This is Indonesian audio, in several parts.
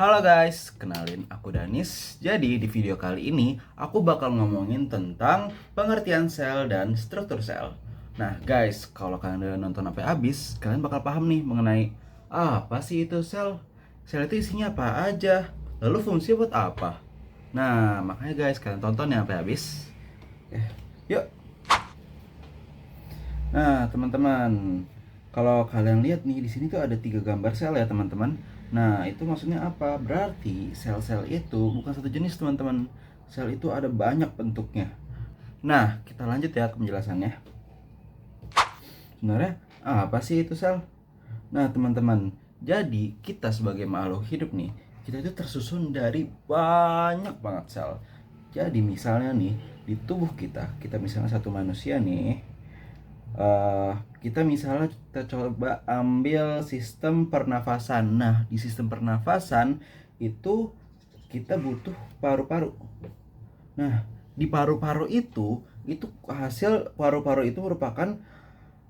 Halo guys, kenalin aku Danis. Jadi di video kali ini aku bakal ngomongin tentang pengertian sel dan struktur sel. Nah guys, kalau kalian udah nonton sampai habis, kalian bakal paham nih mengenai apa sih itu sel. Sel itu isinya apa aja, lalu fungsinya buat apa. Nah makanya guys, kalian tonton ya sampai habis. Yuk. Nah, teman-teman, kalau kalian lihat nih di sini tuh ada 3 gambar sel ya, teman-teman. Nah, itu maksudnya apa? Berarti sel-sel itu bukan satu jenis, teman-teman. Sel itu ada banyak bentuknya. Nah, kita lanjut ya ke penjelasannya. Sebenarnya apa sih itu sel? Nah, teman-teman, jadi kita sebagai makhluk hidup nih, kita itu tersusun dari banyak banget sel. Jadi misalnya nih, di tubuh kita misalnya satu manusia nih, eh kita misalnya kita coba ambil sistem pernafasan. Nah, di sistem pernafasan itu kita butuh paru-paru. Nah, di paru-paru itu hasil paru-paru itu merupakan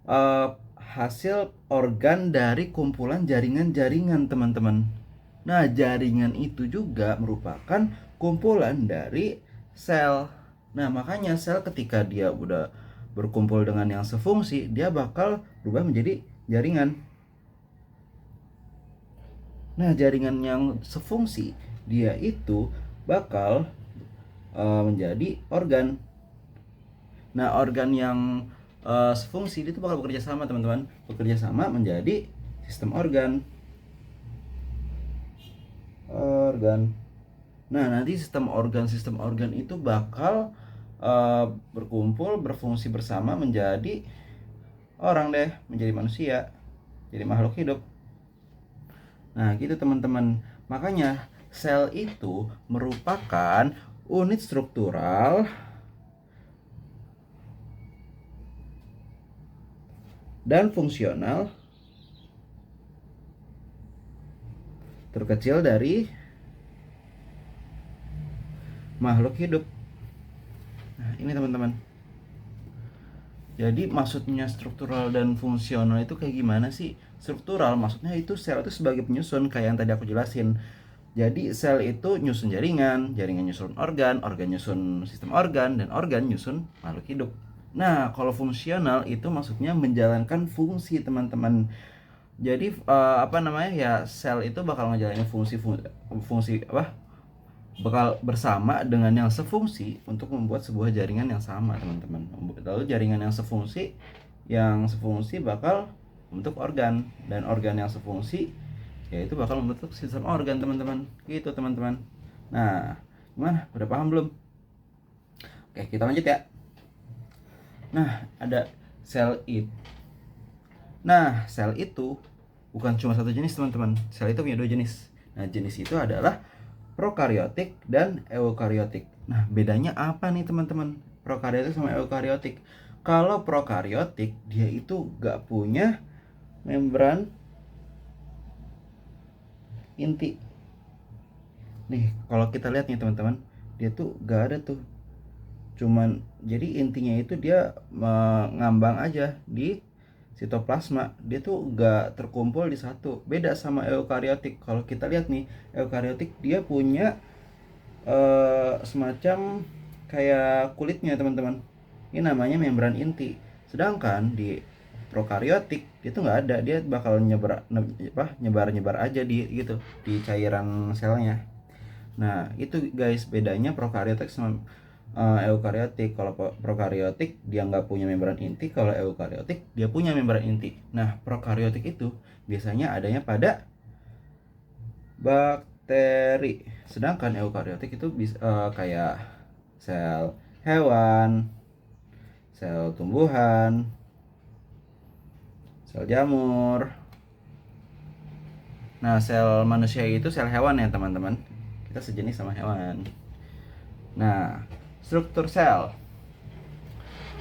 eh, hasil organ dari kumpulan jaringan-jaringan, teman-teman. Nah, jaringan itu juga merupakan kumpulan dari sel. Nah, makanya sel ketika dia udah berkumpul dengan yang sefungsi, dia bakal berubah menjadi jaringan. Nah, jaringan yang sefungsi dia itu bakal menjadi organ. Nah, organ yang sefungsi itu bakal bekerja sama, teman-teman. Bekerja sama menjadi sistem organ. Organ. Nah, nanti sistem organ itu bakal berkumpul, berfungsi bersama menjadi orang deh, menjadi manusia, jadi makhluk hidup. Nah, gitu teman-teman. Makanya sel itu merupakan unit struktural dan fungsional terkecil dari makhluk hidup. Nah, ini teman-teman. Jadi maksudnya struktural dan fungsional itu kayak gimana sih? Struktural maksudnya itu sel itu sebagai penyusun kayak yang tadi aku jelasin. Jadi sel itu nyusun jaringan, jaringan nyusun organ, organ nyusun sistem organ, dan organ nyusun makhluk hidup. Nah, kalau fungsional itu maksudnya menjalankan fungsi, teman-teman. Jadi apa namanya ya, sel itu bakal ngejalanin fungsi apa? Bakal bersama dengan yang sefungsi untuk membuat sebuah jaringan yang sama, teman-teman. Lalu jaringan yang sefungsi bakal membentuk organ, dan organ yang sefungsi yaitu bakal membentuk sistem organ, teman-teman. Gitu, teman-teman. Nah, gimana? Udah paham belum? Oke, kita lanjut ya. Nah, ada sel itu. Nah, sel itu bukan cuma satu jenis, teman-teman. Sel itu punya 2 jenis. Nah, jenis itu adalah prokariotik dan eukariotik. Nah, bedanya apa nih, teman-teman? Prokariotik sama eukariotik. Kalau prokariotik, dia itu gak punya membran inti. Nih, kalau kita lihat nih, teman-teman, dia tuh gak ada tuh. Cuman jadi intinya itu dia mengambang aja di sitoplasma, dia tuh gak terkumpul di satu. Beda sama eukariotik. Kalau kita lihat nih, eukariotik dia punya semacam kayak kulitnya, teman-teman. Ini namanya membran inti. Sedangkan di prokariotik dia tuh nggak ada, dia bakal nyebar aja di gitu di cairan selnya. Nah, itu guys bedanya prokariotik sama eukariotik. Kalau prokariotik dia nggak punya membran inti, kalau eukariotik dia punya membran inti. Nah, prokariotik itu biasanya adanya pada bakteri, sedangkan eukariotik itu bisa kayak sel hewan, sel tumbuhan, sel jamur. Nah, sel manusia itu sel hewan ya, teman-teman. Kita sejenis sama hewan. Nah, struktur sel.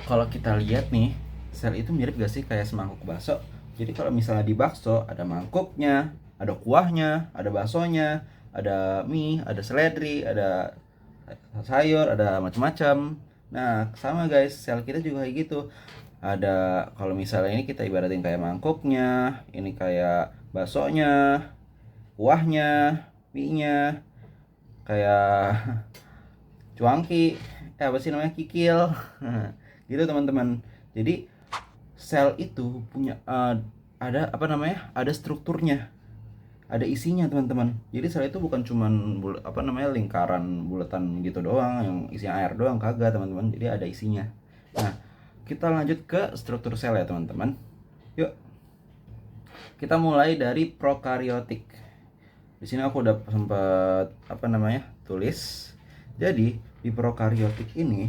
Kalau kita lihat nih, sel itu mirip gak sih kayak semangkuk bakso? Jadi kalau misalnya di bakso ada mangkuknya, ada kuahnya, ada baksonya, ada mie, ada seledri, ada sayur, ada macam-macam. Nah, sama guys, sel kita juga kayak gitu. Ada, kalau misalnya ini kita ibaratin kayak mangkuknya, ini kayak baksonya, kuahnya. mie-nya, kayak cuangki, apa sih namanya, kikil, gitu teman-teman. Jadi sel itu punya ada apa namanya, ada strukturnya, ada isinya teman-teman. Jadi sel itu bukan cuman apa namanya, lingkaran bulatan gitu doang yang isinya air doang, kagak teman-teman. Jadi ada isinya. Nah, kita lanjut ke struktur sel ya teman-teman. Yuk, kita mulai dari prokariotik. Di sini aku udah sempat apa namanya, tulis. Jadi di prokariotik ini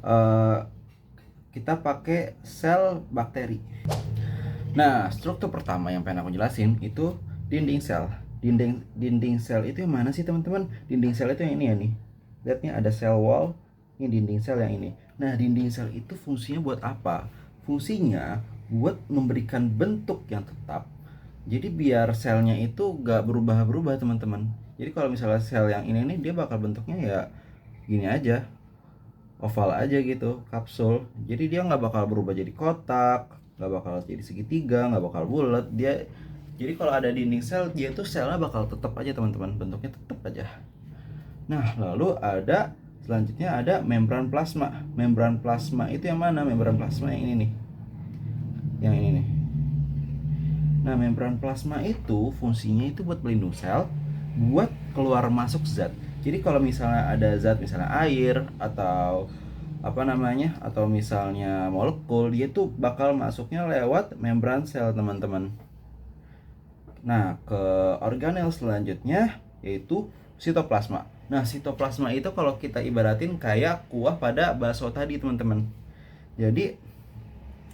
eh, kita pakai sel bakteri. Nah, struktur pertama yang pengen aku jelasin itu dinding sel. Dinding sel itu yang mana sih teman-teman? Dinding sel itu yang ini ya nih. Lihat nih, ada cell wall. Ini dinding sel yang ini. Nah, dinding sel itu fungsinya buat apa? Fungsinya buat memberikan bentuk yang tetap. Jadi biar selnya itu gak berubah-berubah teman-teman. Jadi kalau misalnya sel yang ini nih, dia bakal bentuknya ya gini aja, oval aja gitu, kapsul. Jadi dia nggak bakal berubah jadi kotak, nggak bakal jadi segitiga, nggak bakal bulat. Dia jadi kalau ada dinding sel, dia tuh selnya bakal tetap aja teman-teman, bentuknya tetap aja. Nah, lalu ada selanjutnya ada membran plasma. Membran plasma itu yang mana? Membran plasma yang ini nih, yang ini nih. Nah, membran plasma itu fungsinya itu buat pelindung sel, buat keluar masuk zat. Jadi kalau misalnya ada zat, misalnya air atau apa namanya, atau misalnya molekul, dia tuh bakal masuknya lewat membran sel teman-teman. Nah, ke organel selanjutnya yaitu sitoplasma. Nah, sitoplasma itu kalau kita ibaratin kayak kuah pada bakso tadi teman-teman. Jadi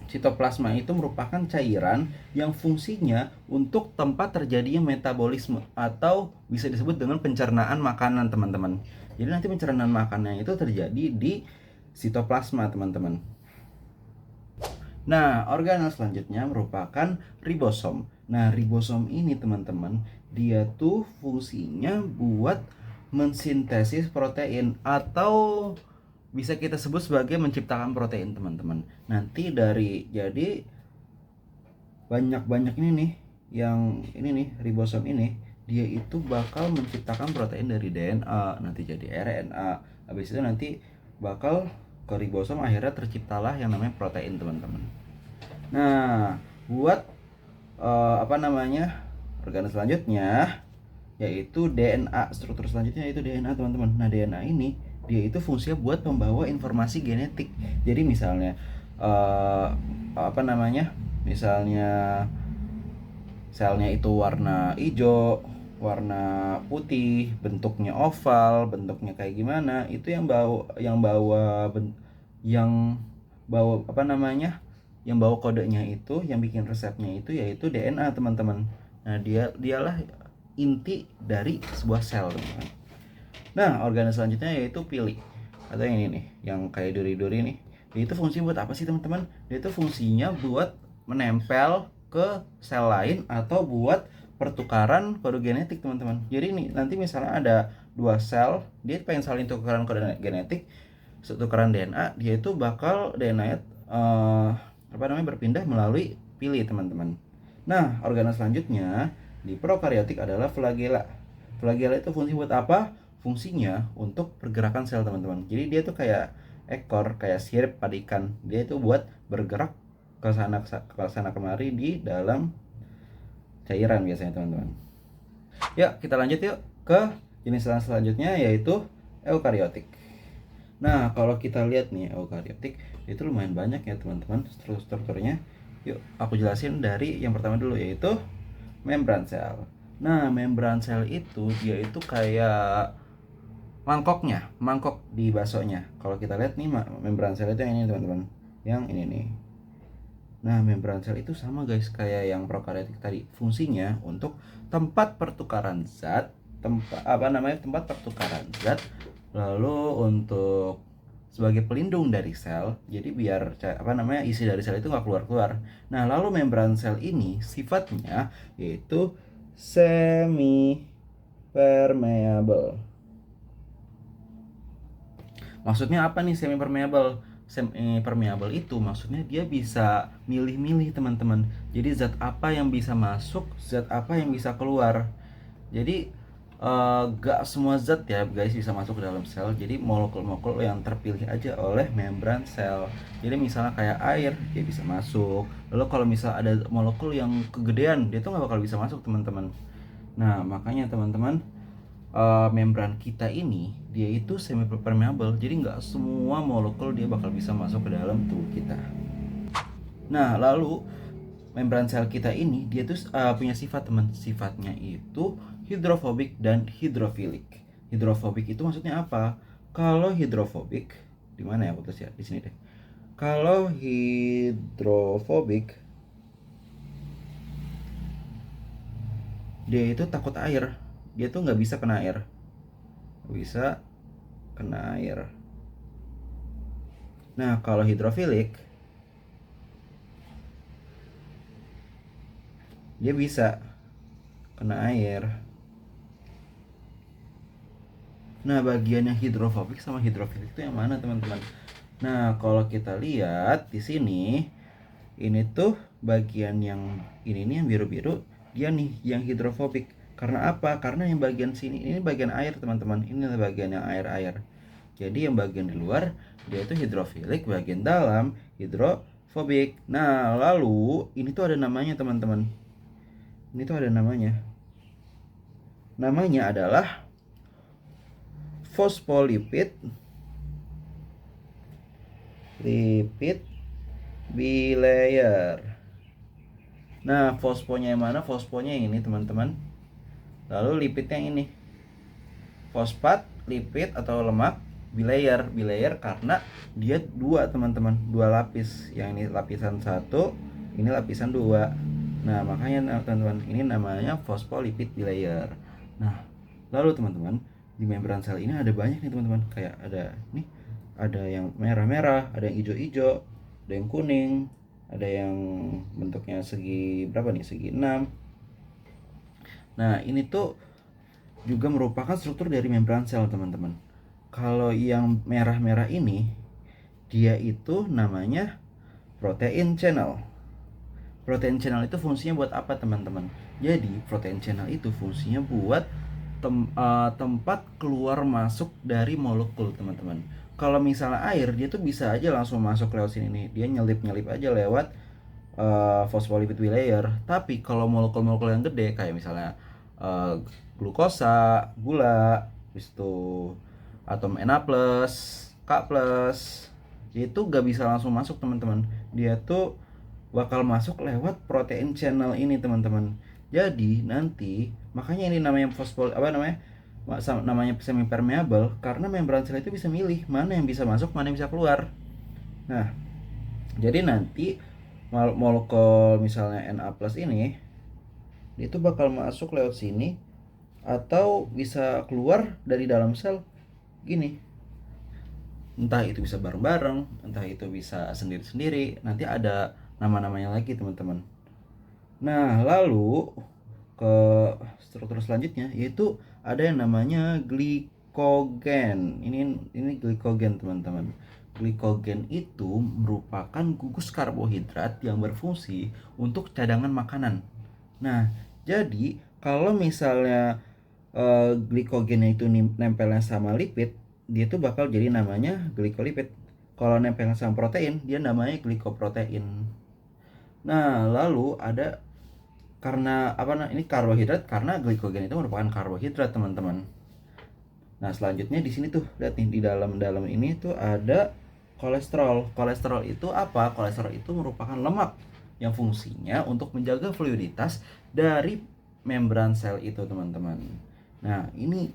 sitoplasma itu merupakan cairan yang fungsinya untuk tempat terjadinya metabolisme atau bisa disebut dengan pencernaan makanan teman-teman. Jadi nanti pencernaan makanan itu terjadi di sitoplasma teman-teman. Nah, organel selanjutnya merupakan ribosom. Nah, ribosom ini teman-teman, dia tuh fungsinya buat mensintesis protein atau bisa kita sebut sebagai menciptakan protein teman-teman. Nanti dari, jadi banyak-banyak ini nih, yang ini nih, ribosom ini, dia itu bakal menciptakan protein dari DNA, nanti jadi RNA. Habis itu nanti bakal ke ribosom, akhirnya terciptalah yang namanya protein teman-teman. Nah, buat apa namanya, organ selanjutnya yaitu DNA. Struktur selanjutnya yaitu DNA teman-teman. Nah, DNA ini dia itu fungsinya buat membawa informasi genetik. Jadi misalnya apa namanya, misalnya selnya itu warna hijau, warna putih, bentuknya oval, bentuknya kayak gimana, itu yang bawa apa namanya, yang bawa kodenya itu, yang bikin resepnya itu yaitu DNA teman-teman. Nah, dialah inti dari sebuah sel teman-teman. Nah, organ selanjutnya yaitu pili, atau yang ini nih, yang kayak duri-duri nih. Dia itu fungsinya buat apa sih teman-teman? Dia itu fungsinya buat menempel ke sel lain atau buat pertukaran kode genetik teman-teman. Jadi nih, nanti misalnya ada dua sel, dia pengen saling tukaran kode genetik, tukaran DNA, dia itu bakal DNA-nya apa namanya, berpindah melalui pili teman-teman. Nah, organ selanjutnya di prokariotik adalah flagela. Flagela itu fungsi buat apa? Fungsinya untuk pergerakan sel teman-teman. Jadi dia tuh kayak ekor, kayak sirip pada ikan. Dia itu buat bergerak ke sana kemari di dalam cairan biasanya teman-teman. Ya, kita lanjut yuk ke jenis sel selanjutnya yaitu eukariotik. Nah, kalau kita lihat nih eukariotik itu lumayan banyak ya teman-teman strukturnya. Yuk, aku jelasin dari yang pertama dulu yaitu membran sel. Nah, membran sel itu dia itu kayak mangkok di baksonya. Kalau kita lihat nih, membran sel itu yang ini teman-teman, yang ini nih. Nah, membran sel itu sama guys kayak yang prokariotik tadi. Fungsinya untuk tempat pertukaran zat, tempat pertukaran zat. Lalu untuk sebagai pelindung dari sel, jadi biar isi dari sel itu nggak keluar. Nah, lalu membran sel ini sifatnya yaitu semi permeable. Maksudnya apa nih semi permeable? Semi permeable itu maksudnya dia bisa milih-milih teman-teman. Jadi zat apa yang bisa masuk, zat apa yang bisa keluar. Jadi gak semua zat ya guys bisa masuk ke dalam sel. Jadi molekul-molekul yang terpilih aja oleh membran sel. Jadi misalnya kayak air dia bisa masuk. Lalu kalau misal ada molekul yang kegedean dia tuh nggak bakal bisa masuk teman-teman. Nah makanya teman-teman, membran kita ini dia itu semi permeable. Jadi nggak semua molekul dia bakal bisa masuk ke dalam tubuh kita. Nah lalu membran sel kita ini dia tuh punya sifat teman. Sifatnya itu hidrofobik dan hidrofilik. Hidrofobik itu maksudnya apa? Kalau hidrofobik di mana ya, aku tulis ya di sini deh. Kalau hidrofobik dia itu takut air. Dia tuh nggak bisa kena air. Nggak bisa kena air. Nah kalau hidrofilik dia bisa kena air. Nah, bagian yang hidrofobik sama hidrofilik itu yang mana, teman-teman? Nah, kalau kita lihat di sini, ini tuh bagian yang ini nih yang biru-biru, dia nih yang hidrofobik. Karena apa? Karena yang bagian sini ini bagian air, teman-teman. Ini adalah bagian yang air-air. Jadi yang bagian di luar dia itu hidrofilik, bagian dalam hidrofobik. Nah, lalu ini tuh ada namanya, teman-teman. Ini tuh ada namanya. Namanya adalah fosfolipid lipid bilayer. Nah, fosfonya yang mana? Fosfonya yang ini, teman-teman. Lalu lipidnya yang ini. Fosfat, lipid atau lemak bilayer. Bilayer karena dia dua, teman-teman. Dua lapis. Yang ini lapisan 1, ini lapisan 2. Nah, makanya teman-teman, ini namanya fosfolipid bilayer. Nah, lalu teman-teman, di membran sel ini ada banyak nih teman-teman. Kayak ada nih, ada yang merah-merah, ada yang hijau-hijau, ada yang kuning, ada yang bentuknya segi berapa nih? Segi 6. Nah, ini tuh juga merupakan struktur dari membran sel, teman-teman. Kalau yang merah-merah ini dia itu namanya protein channel. Protein channel itu fungsinya buat apa, teman-teman? Jadi protein channel itu fungsinya buat tempat keluar masuk dari molekul, teman-teman. Kalau misalnya air, dia tuh bisa aja langsung masuk lewat sini nih. Dia nyelip-nyelip aja lewat phospholipid bilayer. Tapi kalau molekul-molekul yang gede kayak misalnya glukosa, gula, habis itu atom Na+, K+, itu gak bisa langsung masuk, teman-teman. Dia tuh bakal masuk lewat protein channel ini, teman-teman. Jadi nanti makanya ini namanya namanya semi permeable, karena membran sel itu bisa milih mana yang bisa masuk, mana yang bisa keluar. Nah, jadi nanti molekul misalnya Na+ ini itu bakal masuk lewat sini atau bisa keluar dari dalam sel gini. Entah itu bisa bareng-bareng, entah itu bisa sendiri-sendiri. Nanti ada nama-namanya lagi, teman-teman. Nah, lalu ke struktur selanjutnya yaitu ada yang namanya glikogen. Ini glikogen, teman-teman. Glikogen itu merupakan gugus karbohidrat yang berfungsi untuk cadangan makanan. Nah, jadi kalau misalnya glikogennya itu nempelnya sama lipid, dia tuh bakal jadi namanya glikolipid. Kalau nempelnya sama protein, dia namanya glikoprotein. Nah, lalu ada karena ini karbohidrat, karena glikogen itu merupakan karbohidrat, teman-teman. Nah, selanjutnya di sini tuh lihat nih, di dalam ini tuh ada kolesterol. Kolesterol itu apa? Kolesterol itu merupakan lemak yang fungsinya untuk menjaga fluiditas dari membran sel itu, teman-teman. Nah, ini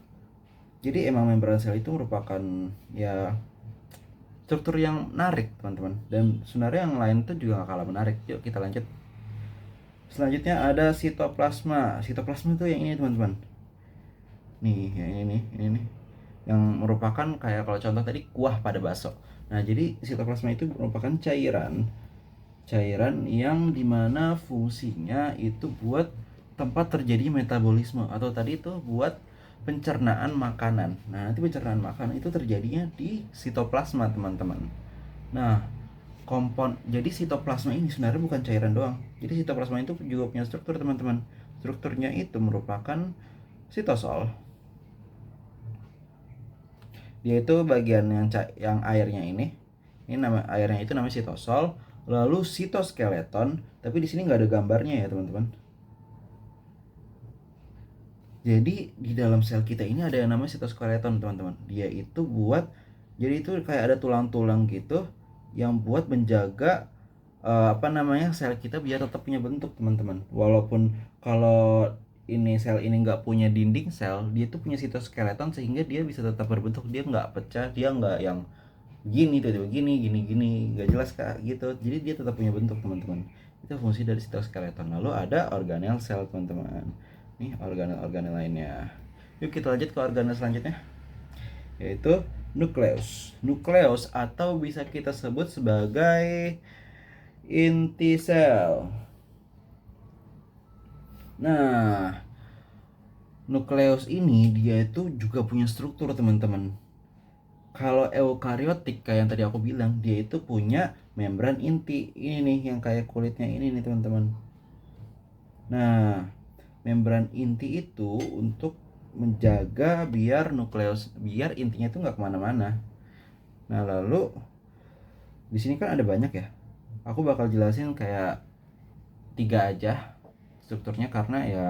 jadi emang membran sel itu merupakan ya struktur yang menarik, teman-teman. Dan sebenarnya yang lain tuh juga gak kalah menarik. Yuk kita lanjut. Selanjutnya ada sitoplasma. Sitoplasma itu yang ini, teman-teman. Nih, yang ini nih. Yang merupakan kayak kalau contoh tadi kuah pada bakso. Nah, jadi sitoplasma itu merupakan cairan yang dimana fungsinya itu buat tempat terjadi metabolisme, atau tadi itu buat pencernaan makanan. Nah, nanti pencernaan makanan itu terjadinya di sitoplasma, teman-teman. Nah, jadi sitoplasma ini sebenarnya bukan cairan doang. Jadi sitoplasma itu juga punya struktur, teman-teman. Strukturnya itu merupakan sitosol. Dia itu bagian yang airnya ini nama airnya itu namanya sitosol, lalu sitoskeleton, tapi di sini nggak ada gambarnya ya teman-teman. Jadi di dalam sel kita ini ada yang namanya sitoskeleton teman-teman. Dia itu buat, jadi itu kayak ada tulang-tulang gitu yang buat menjaga apa namanya sel kita biar tetap punya bentuk teman-teman. Walaupun kalau ini sel ini nggak punya dinding sel, dia tuh punya sitoskeleton sehingga dia bisa tetap berbentuk, dia nggak pecah, dia nggak yang gini tiba-tiba gini nggak jelas kak gitu. Jadi dia tetap punya bentuk teman-teman. Itu fungsi dari sitoskeleton. Lalu ada organel sel teman-teman. Nih organel-organel lainnya. Yuk kita lanjut ke organel selanjutnya, yaitu nukleus. Nukleus atau bisa kita sebut sebagai inti sel. Nah, nukleus ini dia itu juga punya struktur teman-teman. Kalau eukariotik kayak yang tadi aku bilang, dia itu punya membran inti. Ini nih yang kayak kulitnya ini nih teman-teman. Nah, membran inti itu untuk menjaga biar nukleus, biar intinya itu nggak kemana-mana. Nah, lalu di sini kan ada banyak ya. Aku bakal jelasin kayak 3 aja strukturnya karena ya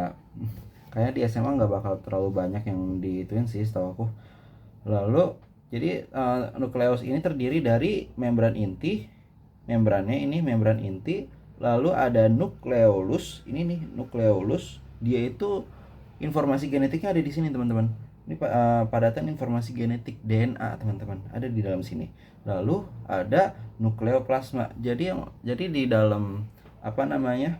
kayak di SMA nggak bakal terlalu banyak yang diituin sih setahu aku. Lalu jadi nukleus ini terdiri dari membran inti, membrannya ini membran inti, lalu ada nukleolus, ini nih nukleolus, dia itu informasi genetiknya ada di sini teman-teman. Ini padatan informasi genetik DNA teman-teman ada di dalam sini. Lalu ada nukleoplasma. Jadi di dalam apa namanya?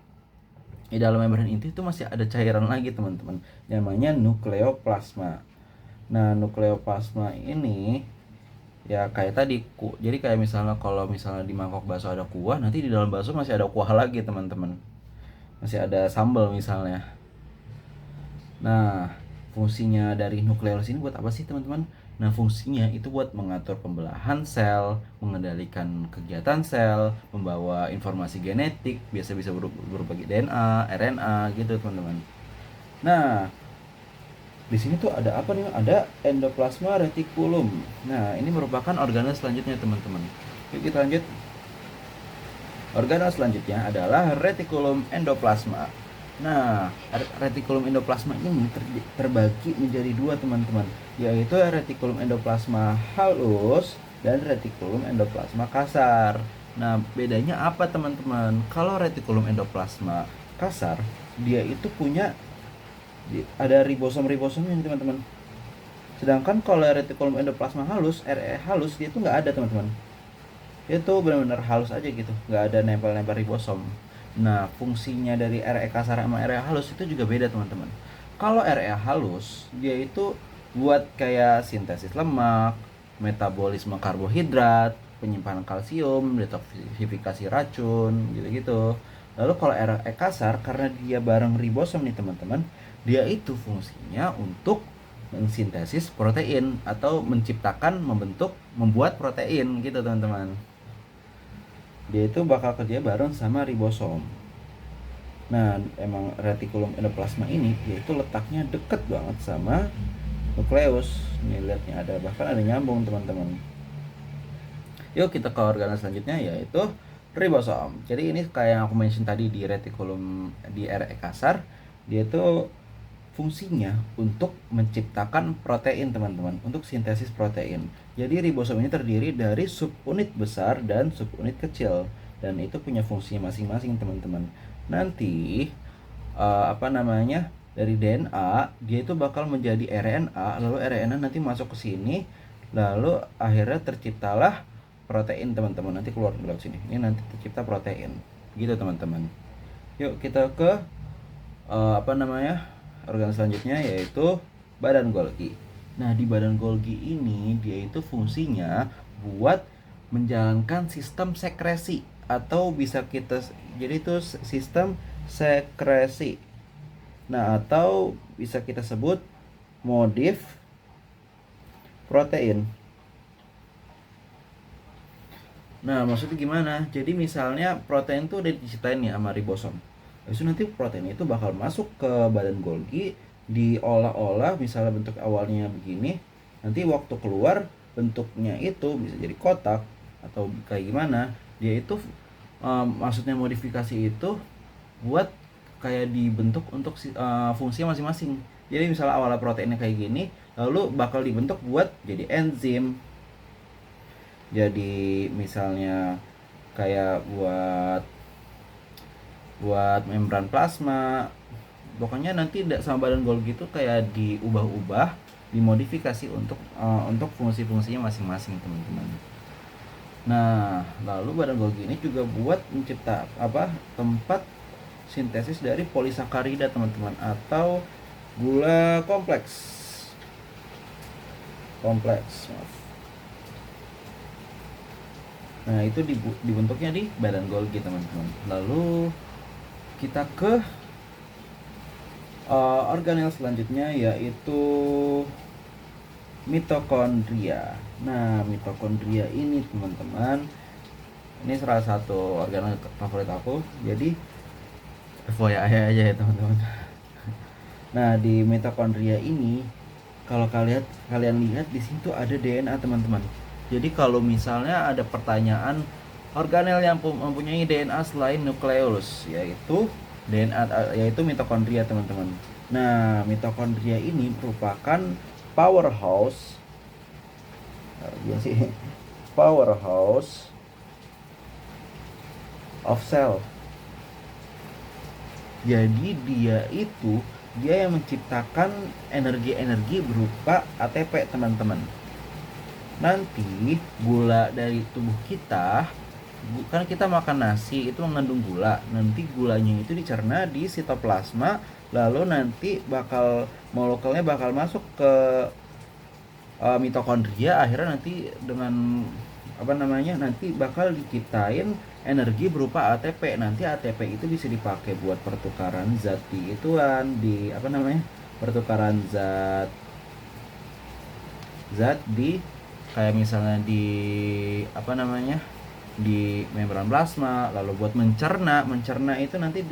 Di dalam membran inti itu masih ada cairan lagi teman-teman, namanya nukleoplasma. Nah, nukleoplasma ini ya kayak tadi jadi kayak misalnya kalau misalnya di mangkok bakso ada kuah, nanti di dalam bakso masih ada kuah lagi teman-teman, masih ada sambal misalnya. Nah, fungsinya dari nukleolus ini buat apa sih teman-teman? Nah, fungsinya itu buat mengatur pembelahan sel, mengendalikan kegiatan sel, membawa informasi genetik, biasa bisa berbagi DNA, RNA gitu teman-teman. Nah, di sini tuh ada apa nih? Ada endoplasma reticulum. Nah, ini merupakan organel selanjutnya teman-teman. Yuk kita lanjut. Organel selanjutnya adalah reticulum endoplasma. Nah, reticulum endoplasma ini terbagi menjadi 2 teman-teman, yaitu reticulum endoplasma halus dan reticulum endoplasma kasar. Nah, bedanya apa teman-teman? Kalau reticulum endoplasma kasar, dia itu punya ada ribosom-ribosomnya nih teman-teman. Sedangkan kalau reticulum endoplasma halus, RE halus, dia itu nggak ada teman-teman. Dia tuh benar-benar halus aja gitu, nggak ada nempel-nempel ribosom. Nah, fungsinya dari RE kasar sama RE halus itu juga beda teman-teman. Kalau RE halus, dia itu buat kayak sintesis lemak, metabolisme karbohidrat, penyimpanan kalsium, detoksifikasi racun, gitu-gitu. Lalu kalau RE kasar, karena dia bareng ribosom nih teman-teman, dia itu fungsinya untuk mensintesis protein atau menciptakan, membuat protein gitu teman-teman. Dia itu bakal kerja bareng sama ribosom. Nah, emang reticulum endoplasma ini dia itu letaknya deket banget sama nukleus. Nih lihatnya ada, bahkan ada nyambung teman-teman. Yuk kita ke organel selanjutnya, yaitu ribosom. Jadi ini kayak yang aku mention tadi di reticulum di RE kasar, dia itu fungsinya untuk menciptakan protein teman-teman, untuk sintesis protein. Jadi ribosom ini terdiri dari subunit besar dan subunit kecil, dan itu punya fungsi masing-masing teman-teman. Nanti apa namanya, dari DNA dia itu bakal menjadi RNA, lalu RNA nanti masuk ke sini, lalu akhirnya terciptalah protein teman-teman, nanti keluar lewat sini. Ini nanti tercipta protein gitu teman-teman. Yuk kita ke apa namanya, organ selanjutnya, yaitu badan Golgi. Nah, di badan Golgi ini dia itu fungsinya buat menjalankan sistem sekresi, atau bisa kita jadi itu sistem sekresi. Nah, atau bisa kita sebut modif protein. Nah, maksudnya gimana? Jadi misalnya protein tuh udah diciptain nih sama ribosom. Habis itu nanti protein itu bakal masuk ke badan Golgi, diolah-olah, misalnya bentuk awalnya begini. Nanti waktu keluar bentuknya itu bisa jadi kotak atau kayak gimana, dia itu maksudnya modifikasi itu buat kayak dibentuk untuk fungsinya masing-masing. Jadi misalnya awalnya proteinnya kayak gini, lalu bakal dibentuk buat jadi enzim, jadi misalnya kayak buat buat membran plasma. Pokoknya nanti sama badan Golgi itu kayak diubah-ubah, dimodifikasi untuk fungsi-fungsinya masing-masing, teman-teman. Nah, lalu badan Golgi ini juga buat mencipta tempat sintesis dari polisakarida, teman-teman, atau gula kompleks. Maaf. Nah, itu dibentuknya di badan Golgi, teman-teman. Lalu kita ke organel selanjutnya, yaitu mitokondria. Nah, mitokondria ini, teman-teman, ini salah satu organel favorit aku. Jadi FYI aja ya, teman-teman. Nah, di mitokondria ini, kalau kalian lihat di situ ada DNA, teman-teman. Jadi kalau misalnya ada pertanyaan organel yang mempunyai DNA selain nukleus, yaitu mitokondria, teman-teman. Nah, mitokondria ini merupakan powerhouse powerhouse of cell. Jadi dia yang menciptakan energi berupa ATP, teman-teman. Nanti gula dari tubuh kita, kan kita makan nasi itu mengandung gula. Nanti gulanya itu dicerna di sitoplasma, lalu nanti molekulnya bakal masuk ke mitokondria. Akhirnya nanti dengan nanti bakal diciptain energi berupa ATP. Nanti ATP itu bisa dipakai buat pertukaran zat pertukaran zat di kayak misalnya di di membran plasma. Lalu buat mencerna itu nanti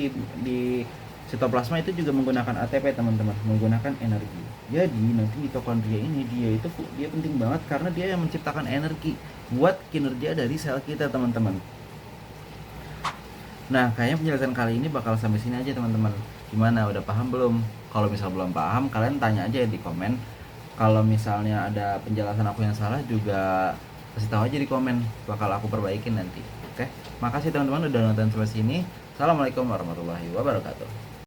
di sitoplasma itu juga menggunakan ATP, teman-teman, menggunakan energi. Jadi nanti mitokondria ini dia penting banget karena dia yang menciptakan energi buat kinerja dari sel kita, teman-teman. Nah, kayaknya penjelasan kali ini bakal sampai sini aja, teman-teman. Gimana, udah paham belum? Kalau misal belum paham, kalian tanya aja di komen. Kalau misalnya ada penjelasan aku yang salah juga kasih tahu aja di komen, bakal aku perbaikin nanti. Oke, makasih teman-teman udah nonton sampai sini. Assalamualaikum warahmatullahi wabarakatuh.